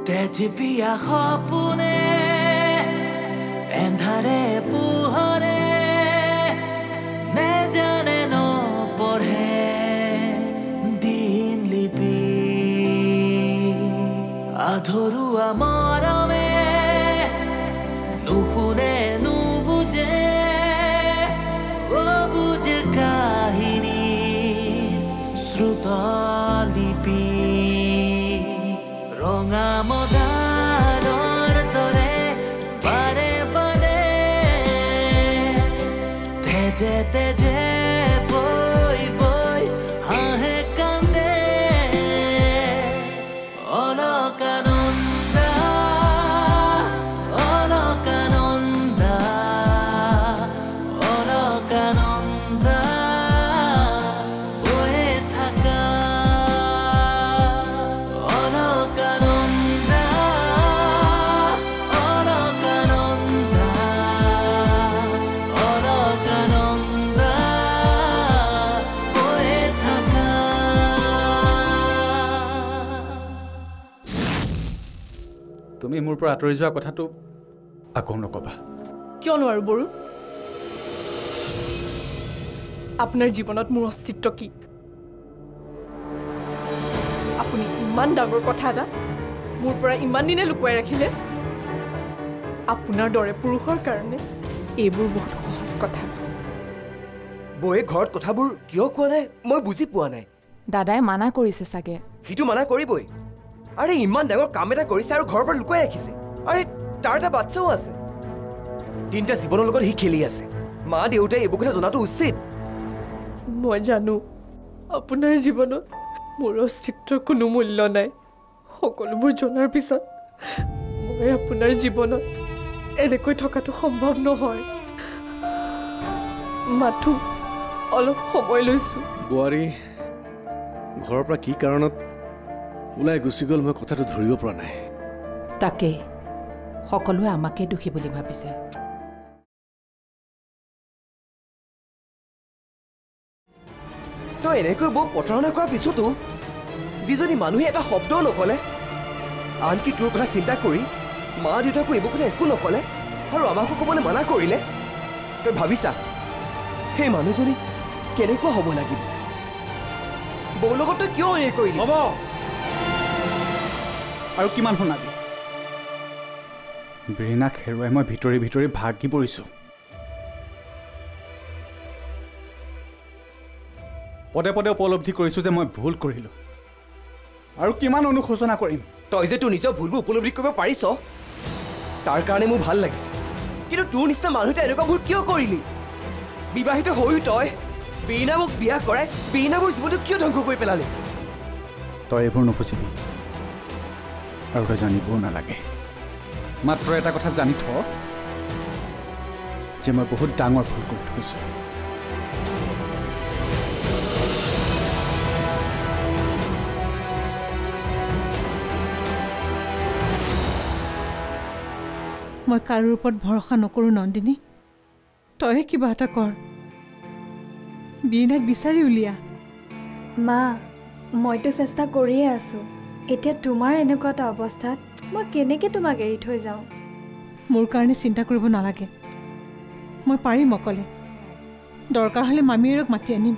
তেজপিয়া সপোনে এন্ধাৰে পোহৰে নেজানে নপঢ়ে দিন লিপি আধৰুৱা মৰমে নুশুনে নুবুজে অবুজে কাহিনী শ্ৰুত লিপি ৰঙা মদাৰৰ দৰে বাৰে বাৰে তেজে তেজে বৈ বৈ হাঁহে কান্দে অলকানন্দা অলকানন্দা অলকানন্দা বয়ে থাকা অলকানন্দা অলকানন্দা অলকানন্দা বয়ে থাকা তুমি মোৰ পৰা আঁতৰি যোৱা কথাটো আকৌ নকবা কিয় নোৱাৰো বৰু আপোনাৰ জীৱনত মোৰ অস্তিত্ব কি আপুনি ইমান ডাঙৰ কথা এটা মোৰ পৰা ইমান দিনে লুকুৱাই ৰাখিলে আপোনাৰ দৰে পুৰুষৰ কাৰণে এইবোৰ বহুত সহজ কথা বৌয়ে ঘৰত কথাবোৰ কিয় কোৱা নাই মই বুজি পোৱা নাই দাদাই মানা কৰিছে চাগে সিটো মানা কৰিবই আৰে ইমান ডাঙৰ কাম এটা কৰিছে আৰু ঘৰৰ পৰা লুকুৱাই ৰাখিছে আৰে তাৰ এটা বাচ্চাও আছে তিনিটা জীৱনৰ লগত সি খেলি আছে মা দেউতাই এইবোৰ কথা জনাটো উচিত মই জানো আপোনাৰ জীৱনত মোৰ অস্তিত্বৰ কোনো মূল্য নাই সকলোবোৰ জনাৰ পিছত মই আপোনাৰ জীৱনত এনেকৈ থকাটো সম্ভৱ নহয় মাথো অলপ সময় লৈছোঁ বোৱাৰী ঘৰৰ পৰা কি কাৰণত ওলাই গুচি গ'ল মই কথাটো ধৰিব পৰা নাই তাকেই সকলোৱে আমাকে দুখী বুলি ভাবিছে তই এনেকৈ বৌক প্ৰতাৰণা কৰাৰ পিছতো যিজনী মানুহে এটা শব্দও নকলে আনকি তোৰ কথা চিন্তা কৰি মা দেউতাকো এইবোৰ কথা একো নকলে আৰু আমাকো ক'বলৈ মানা কৰিলে তই ভাবিছা সেই মানুহজনী কেনেকুৱা হ'ব লাগিব বৌৰ লগত তই কিয় এনে কৰিলি হ'ব আৰু কিমান শুনাবি বীণাক হেৰুৱাই মই ভিতৰি ভিতৰি ভাগি পৰিছোঁ পদে পদে উপলব্ধি কৰিছোঁ যে মই ভুল কৰিলোঁ আৰু কিমান অনুশোচনা কৰিম তই যে তোৰ নিজৰ ভুলবোৰ উপলব্ধি কৰিব পাৰিছ তাৰ কাৰণে মোৰ ভাল লাগিছে কিন্তু তোৰ নিচিনা মানুহ এটা এনেকুৱা ভুল কিয় কৰিলি বিবাহিত হৈও তই বীণা মোক বিয়া কৰাই বীণা মোৰ জীৱনটো কিয় ধ্বংস কৰি পেলালি তই এইবোৰ নুবুজিবি আৰু তই জানিবও নালাগে মাত্ৰ এটা কথা জানি থ যে মই বহুত ডাঙৰ ভুল কৰি থৈছোঁ মই কাৰোৰ ওপৰত ভৰসা নকৰোঁ নন্দিনী তই কিবা এটা কৰ বীণাক বিচাৰি উলিয়া মা মইতো চেষ্টা কৰিয়ে আছোঁ এতিয়া তোমাৰ এনেকুৱা এটা অৱস্থাত মই কেনেকৈ তোমাক এৰি থৈ যাওঁ মোৰ কাৰণে চিন্তা কৰিব নালাগে মই পাৰিম অকলে দৰকাৰ হ'লে মামীয়েৰক মাতি আনিম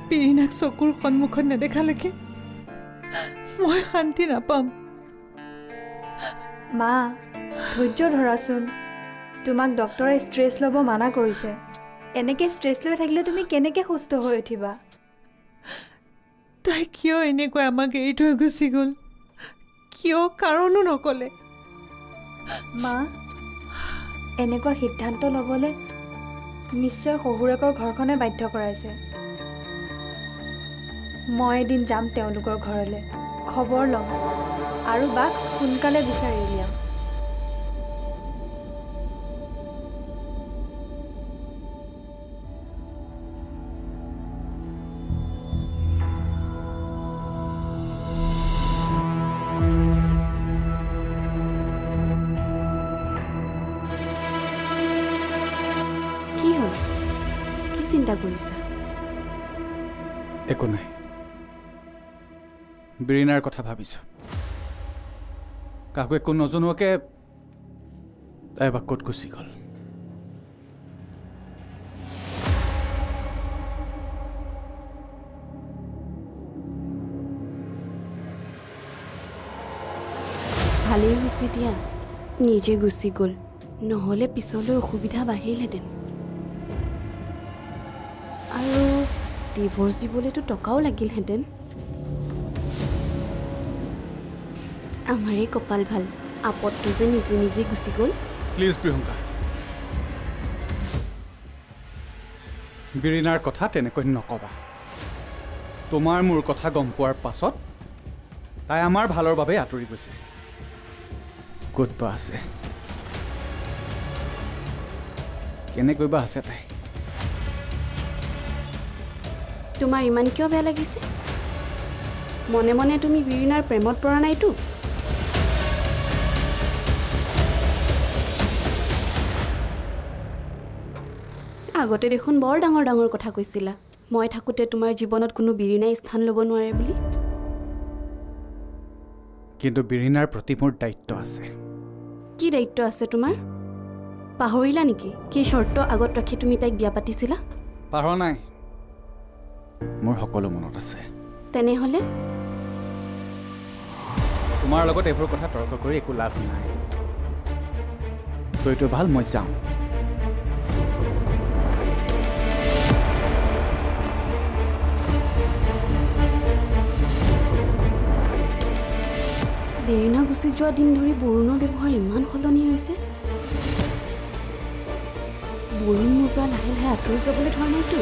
বীণাক চকুৰ সন্মুখত নেদেখালৈকে মই শান্তি নাপাম মা ধৈৰ্য ধৰাচোন তোমাক ডক্টৰে ষ্ট্ৰেছ ল'ব মানা কৰিছে এনেকৈ ষ্ট্ৰেছ লৈ থাকিলে তুমি কেনেকৈ সুস্থ হৈ উঠিবা তাই কিয় এনেকৈ আমাক এৰি থৈ গুচি গ'ল কিয় কাৰণো নক'লে মা এনেকুৱা সিদ্ধান্ত ল'বলৈ নিশ্চয় শহুৰেকৰ ঘৰখনে বাধ্য কৰাইছে মই এদিন যাম তেওঁলোকৰ ঘৰলৈ খবৰ ল'ম আৰু বাক সোনকালে বিচাৰি উলিয়াম চিন্তা কৰিছা একো নাই বীণাৰ কথা ভাবিছোঁ কাকো একো নজনোৱাকে তাই এবাৰ ক'ত গুচি গ'ল। ভালেই হৈছে দিয়া নিজে গুচি গ'ল, নহ'লে পিছলৈ অসুবিধা বাঢ়িলহেঁতেন। আৰু ডিভ'ৰ্চ দিবলৈতো টকাও লাগিলহেঁতেন। আমাৰেই কপাল ভাল, আপদটো যে নিজে নিজে গুচি গ'ল। প্লিজ প্ৰিয়ংকা, বিৰিণাৰ কথা তেনেকৈ নকবা। তোমাৰ মোৰ কথা গম পোৱাৰ পাছত তাই আমাৰ ভালৰ বাবে আঁতৰি গৈছে। ক'ত বা আছে, কেনেকৈ বা আছে তাই? তোমাৰ ইমান কিয় বেয়া লাগিছে? মনে মনে তুমি বিৰিণাৰ প্ৰেমত পৰা নাইতো? আগতে দেখোন বৰ ডাঙৰ ডাঙৰ কথা কৈছিলা, মই থাকোঁতে তোমাৰ জীৱনত কোনো বিৰিণাই স্থান ল'ব নোৱাৰে বুলি। কিন্তু বিৰিণাৰ প্ৰতি মোৰ দায়িত্ব আছে। কি দায়িত্ব আছে তোমাৰ? পাহৰিলা নেকি কি চৰ্ত আগত ৰাখি তুমি তাইক বিয়া পাতিছিলা? পাহৰা নাই, মোৰ সকলো মনত আছে। তেনেহ'লে তোমাৰ লগত এইবোৰ কথা তৰ্ক কৰি একো লাভ নাই। তইতো ভাল, মই যাওঁ। বিৰিণা গুচি যোৱা দিন ধৰি বৰুণৰ ব্যৱহাৰ ইমান সলনি হৈছে। বৰুণ মোৰ পৰা লাহে লাহে আঁতৰি যাবলৈ ধৰা নাইতো?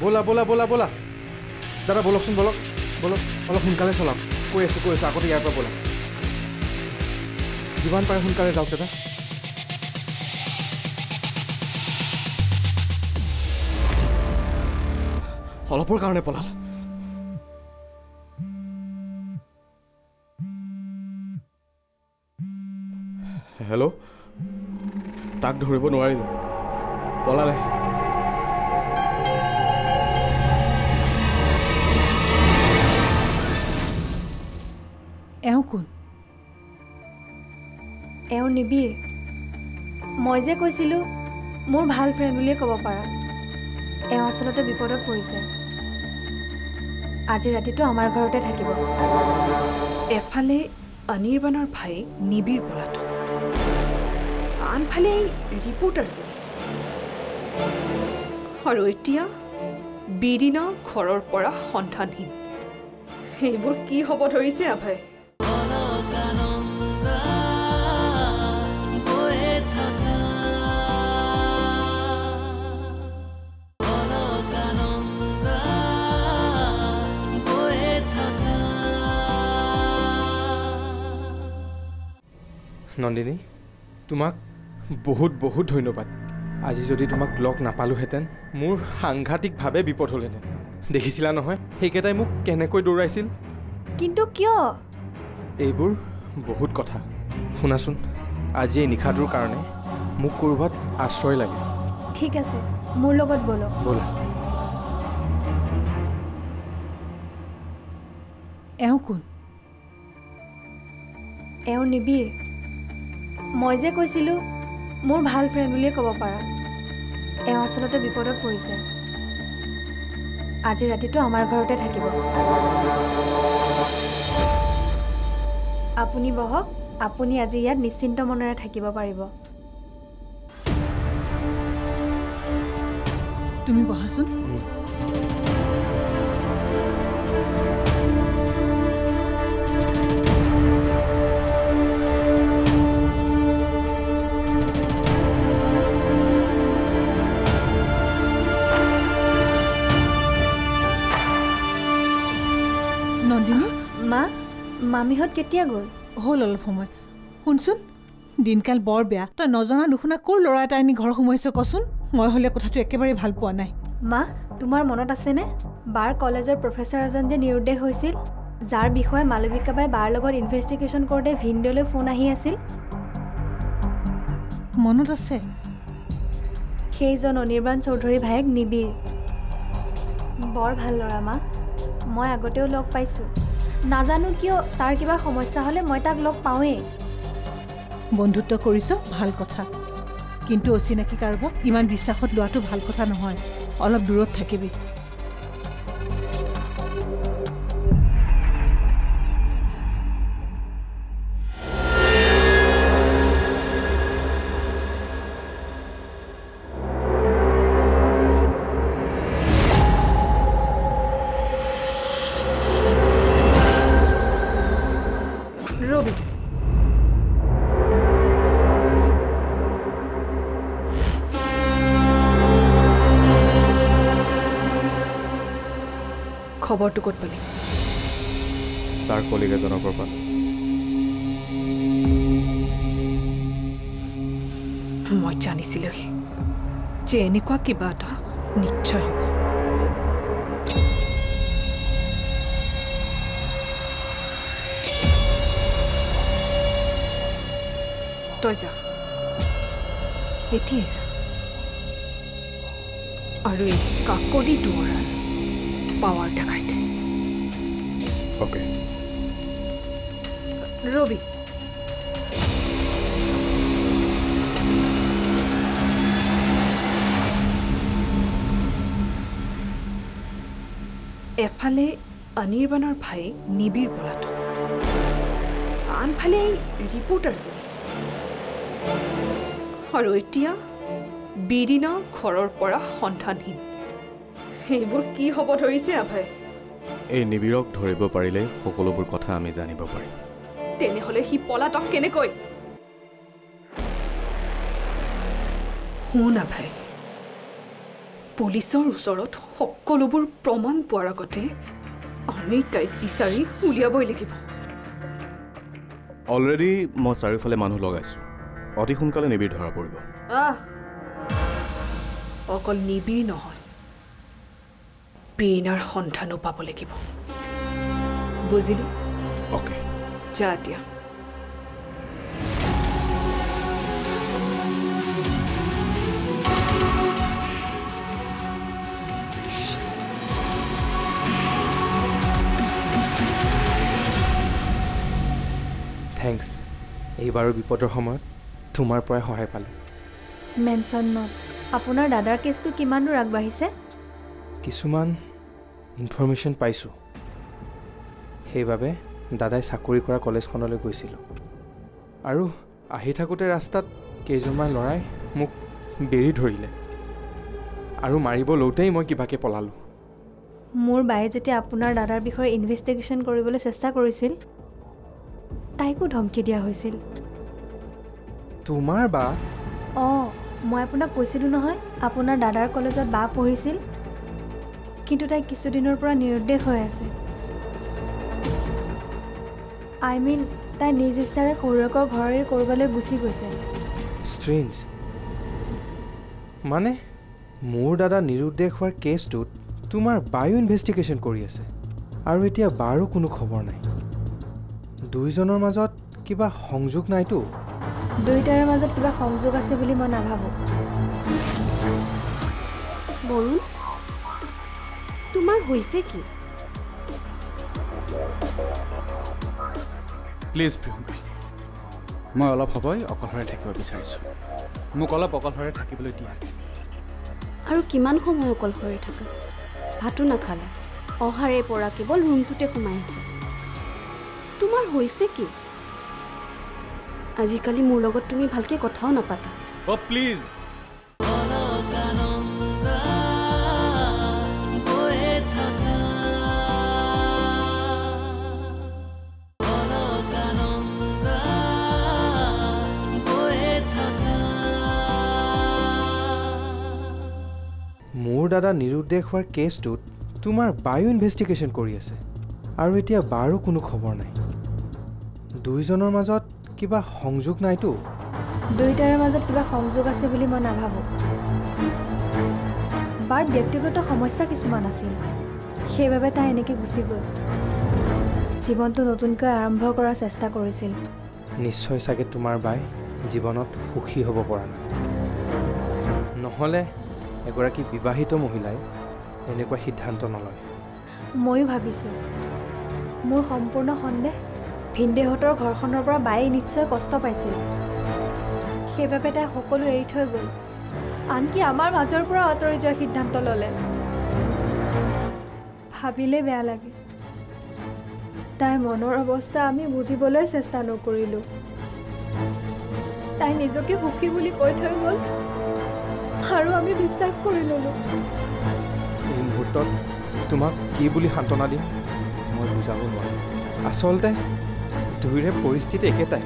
ব'লা ব'লা ব'লা ব'লা দাদা, ব'লকচোন, ব'লক ব'লক, অলপ সোনকালে চলাওক। কৈ আছোঁ আগতে ইয়াৰ পৰা ব'লা, যিমান পাৰে সোনকালে যাওক দাদা। অলপৰ কাৰণে পলাল। হেল্ল', তাক ধৰিব নোৱাৰিলোঁ, পলালে। এওঁ কোন? এওঁ নিবিৰ। মই যে কৈছিলোঁ মোৰ ভাল ফ্ৰেণ্ড বুলিয়ে ক'ব পাৰা। এওঁ আচলতে বিপদত পৰিছে। আজি ৰাতিটো আমাৰ ঘৰতে থাকিব। এফালে অনিৰ্বাণৰ ভাইক নিবিৰ পলাতক, আনফালে এই ৰিপৰ্টাৰজনী, আৰু এতিয়া বিৰিণা ঘৰৰ পৰা সন্ধানহীন। এইবোৰ কি হ'ব ধৰিছে আভাই? নন্দিনী, তোমাক বহুত বহুত ধন্যবাদ। আজি যদি তোমাক লগ নাপালোহেঁতেন মোৰ সাংঘাতিকভাৱে বিপদ হ'লহেঁতেন। দেখিছিলা নহয় সেইকেইটাই মোক কেনেকৈ দৌৰাইছিল। কিন্তু কিয়? এইবোৰ বহুত কথা। শুনাচোন, আজি এই নিশাটোৰ কাৰণে মোক ক'ৰবাত আশ্ৰয় লাগে। ঠিক আছে, মোৰ লগত ব'লক। ব'লা। এওঁ কোন? এওঁ নিবিৰ। মই যে কৈছিলোঁ মোৰ ভাল ফ্ৰেণ্ড বুলিয়ে ক'ব পাৰা। এওঁ আচলতে বিপদত পৰিছে। আজি ৰাতিটো আমাৰ ঘৰতে থাকিব। আপুনি বহক, আপুনি আজি ইয়াত নিশ্চিন্ত মনেৰে থাকিব পাৰিব। তুমি বহাচোন। মামীহঁত কেতিয়া গ'ল? হ'ল অলপ সময়। শুনচোন, দিনকাল বৰ বেয়া। তই নজনা নুশুনা ক'ৰ ল'ৰা এটা আনি ঘৰ সোমাইছ কচোন? মই হ'লে কথাটো একেবাৰে ভাল পোৱা নাই। মা, তোমাৰ মনত আছেনে বাৰ কলেজৰ প্ৰফেচাৰ এজন যে নিৰুদ্দেশ হৈছিল, যাৰ বিষয়ে মালবিকা বাই বাৰ লগত ইনভেষ্টিগেশ্যন কৰোঁতে ভিনদেউলৈ ফোন আহি আছিল? মনত আছে। সেইজন অনিৰ্বাণ চৌধুৰীৰ ভায়েক নিবিৰ। বৰ ভাল ল'ৰা মা, মই আগতেও লগ পাইছোঁ। নাজানো কিয় তাৰ কিবা সমস্যা হ'লে মই তাক লগ পাওঁৱেই। বন্ধুত্ব কৰিছ, ভাল কথা, কিন্তু অচিনাকি কাৰোবাক ইমান বিশ্বাসত লোৱাটো ভাল কথা নহয়। অলপ দূৰত থাকিবি। ৰবি, খবৰটো ক'ত পালি? তাৰ কলিগ এজনৰ পৰা পালোঁ। মই জানিছিলোঁহি যে এনেকুৱা কিবা এটা নিশ্চয় হ'ব। তই যা, এতিয়াই যা, আৰু এই কাকলি দুৱৰাৰ পাৱাৰ দেখাই দে। অ'কে। ৰবি, এফালে অনিৰ্বাণৰ ভাই নিবিৰ পলাতক, আনফালে ৰিপৰ্টাৰজনী, আৰু এতিয়া বিৰিনা ঘৰৰ পৰা সন্ধানহীন। এইবোৰ কি হ'ব ধৰিছে আভাই? এই নিবিৰক ধৰিব পাৰিলে সকলোবোৰ কথা আমি জানিব পাৰিম। তেনেহ'লে সি পলাতক কেনেকৈ? শুন আভাই, পুলিচৰ ওচৰত সকলোবোৰ প্ৰমাণ পোৱাৰ আগতে আমি তাইক বিচাৰি উলিয়াবই লাগিব। অলৰেডি মই চাৰিওফালে মানুহ লগাইছোঁ। অতি সোনকালে নিবিৰ ধৰা পৰিব। অকল নিবিৰ নহয়, বিৰিনাৰ সন্ধানো পাব লাগিব। বুজিলি? অ'কে, যা এতিয়া। থেংকছ, এইবাৰৰ বিপদৰ সময়ত তোমাৰ পৰাই সহায় পালোঁ। Mention not. আপোনাৰ দাদাৰ কেছটো কিমান দূৰ আগবাঢ়িছে? কিছুমান ইনফৰ্মেশ্যন পাইছোঁ, সেইবাবে দাদাই চাকৰি কৰা কলেজখনলৈ গৈছিলোঁ। আৰু আহি থাকোঁতে ৰাস্তাত কেইজনমান ল'ৰাই মোক বেৰি ধৰিলে, আৰু মাৰিব লওঁতেই মই কিবাকৈ পলালোঁ। মোৰ বায়ে যেতিয়া আপোনাৰ দাদাৰ বিষয়ে ইনভেষ্টিগেশ্যন কৰিবলৈ চেষ্টা কৰিছিল, তাইকো ধমকি দিয়া হৈছিল। তোমাৰ বা? অঁ, মই আপোনাক কৈছিলোঁ নহয়, আপোনাৰ দাদাৰ কলেজত বা পঢ়িছিল, কিন্তু তাই কিছুদিনৰ পৰা নিৰুদ্দেশ হৈ আছে। তাই নিজ ইচ্ছাৰে শহুৰেকৰ ঘৰৰে ক'ৰবালৈ গুচি গৈছে। ষ্ট্ৰেঞ্জ। মানে মোৰ দাদা নিৰুদ্দেশ হোৱাৰ কেছটোত তোমাৰ বায়ো ইনভেষ্টিগেশ্যন কৰি আছে, আৰু এতিয়া বাৰো কোনো খবৰ নাই। দুয়োজনৰ মাজত কিবা সংযোগ নাইতো? দুয়োটাৰে মাজত কিবা সংযোগ আছে বুলি মই নাভাবোঁ। বৰুণ, তোমাৰ হৈছে কি? প্লিজ প্ৰিয়ংকা, মই অলপ সময় অকলশৰে থাকিব বিচাৰিছোঁ। মোক অলপ অকলশৰে থাকিবলৈ দিয়া। আৰু কিমান সময় অকলশৰে থাকা? ভাতো নাখালা, অহাৰে পৰা কেৱল ৰুমটোতে সোমাই আছে। তোমাৰ হৈছে কি? আজিকালি মোৰ লগত তুমি ভালকৈ কথাও নাপাতা। অ' প্লিজ। মোৰ দাদা নিৰুদ্দেশ হোৱাৰ কেছটোত তোমাৰ বায়ো ইনভেষ্টিগেশ্যন কৰি আছে, আৰু এতিয়া বাৰো কোনো খবৰ নাই। দুইজনৰ মাজত কিবা সংযোগ নাইতো দুইটাৰে মাজত কিবা সংযোগ আছে বুলি মই নাভাবোঁ বাৰ ব্যক্তিগত সমস্যা কিছুমান আছিল সেইবাবে তাই এনেকৈ গুচি গ'ল জীৱনটো নতুনকৈ আৰম্ভ কৰাৰ চেষ্টা কৰিছিল নিশ্চয় চাগে তোমাৰ বাই জীৱনত সুখী হ'ব পৰা নাই নহ'লে এগৰাকী বিবাহিত মহিলাই এনেকুৱা সিদ্ধান্ত নলয় ময়ো ভাবিছোঁ মোৰ সম্পূৰ্ণ সন্দেহ ভিনদেহঁতৰ ঘৰখনৰ পৰা বায়ে নিশ্চয় কষ্ট পাইছিল সেইবাবে তাই সকলো এৰি থৈ গ'ল আনকি আমাৰ মাজৰ পৰা আঁতৰি যোৱাৰ সিদ্ধান্ত ল'লে ভাবিলে বেয়া লাগে তাই মনৰ অৱস্থা আমি বুজিবলৈ চেষ্টা নকৰিলোঁ তাই নিজকে সুখী বুলি কৈ থৈ গ'ল আৰু আমি বিশ্বাস কৰি ল'লোঁ এই মুহূৰ্তত তোমাক কি বুলি সান্তনা দিম মই বুজাব নোৱাৰোঁ আচলতে দুয়োৰে পৰিস্থিতি একেটাই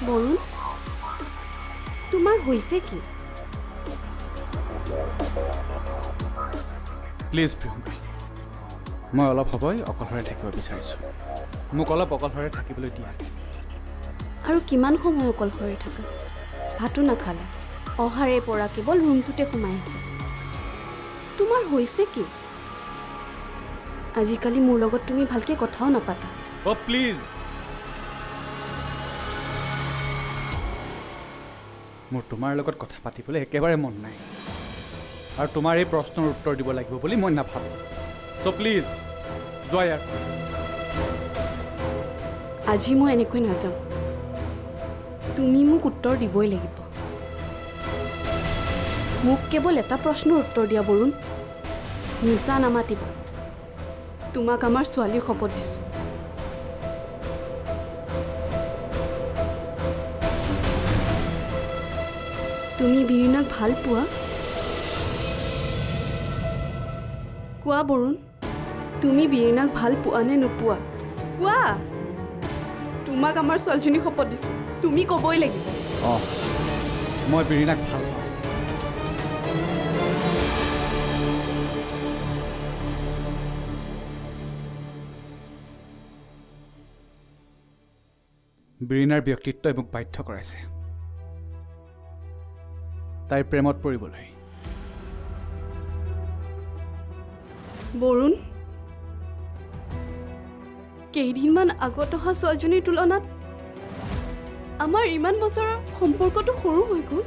বৰুণ তোমাৰ হৈছে কি প্লিজ প্ৰিয়ংকা মই অলপ সময় অকলশৰে থাকিব বিচাৰিছোঁ মোক অলপ অকলশৰে থাকিবলৈ দিয়া আৰু কিমান সময় অকলশৰে থাকা ভাতো নাখালা অহাৰে পৰা কেৱল ৰুমটোতে সোমাই আছে তোমাৰ হৈছে কি আজিকালি মোৰ লগত তুমি ভালকে কথাও নাপাতা অ' প্লিজ মোৰ তোমাৰ লগত কথা পাতিবলৈ একেবাৰে মন নাই আৰু তোমাৰ এই প্ৰশ্নৰ উত্তৰ দিব লাগিব বুলি মই নাভাবোঁ ত' প্লিজ যোৱা ইয়াৰ আজি মই এনেকৈ নাযাওঁ তুমি মোক উত্তৰ দিবই লাগিব মোক কেৱল এটা প্ৰশ্নৰ উত্তৰ দিয়া বৰুণ মিছা নামাতিবা তোমাক আমাৰ ছোৱালীৰ শপত দিছোঁ তুমি বীৰিনাক ভাল পোৱা কোৱা বৰুণ তুমি বীৰিনাক ভাল পোৱা নে নোপোৱা কোৱা তোমাক আমাৰ ছোৱালীজনী শপত দিছোঁ তুমি ক'বই লাগিব অঁ মই বীৰিনাক ভাল পাওঁ বীৰিনাৰ ব্যক্তিত্বই মোক বাধ্য কৰাইছে তাইৰ প্ৰেমত পৰিবলৈ বৰুণ কেইদিনমান আগত অহা ছোৱালীজনীৰ তুলনাত আমাৰ ইমান বছৰৰ সম্পৰ্কটো সৰু হৈ গ'ল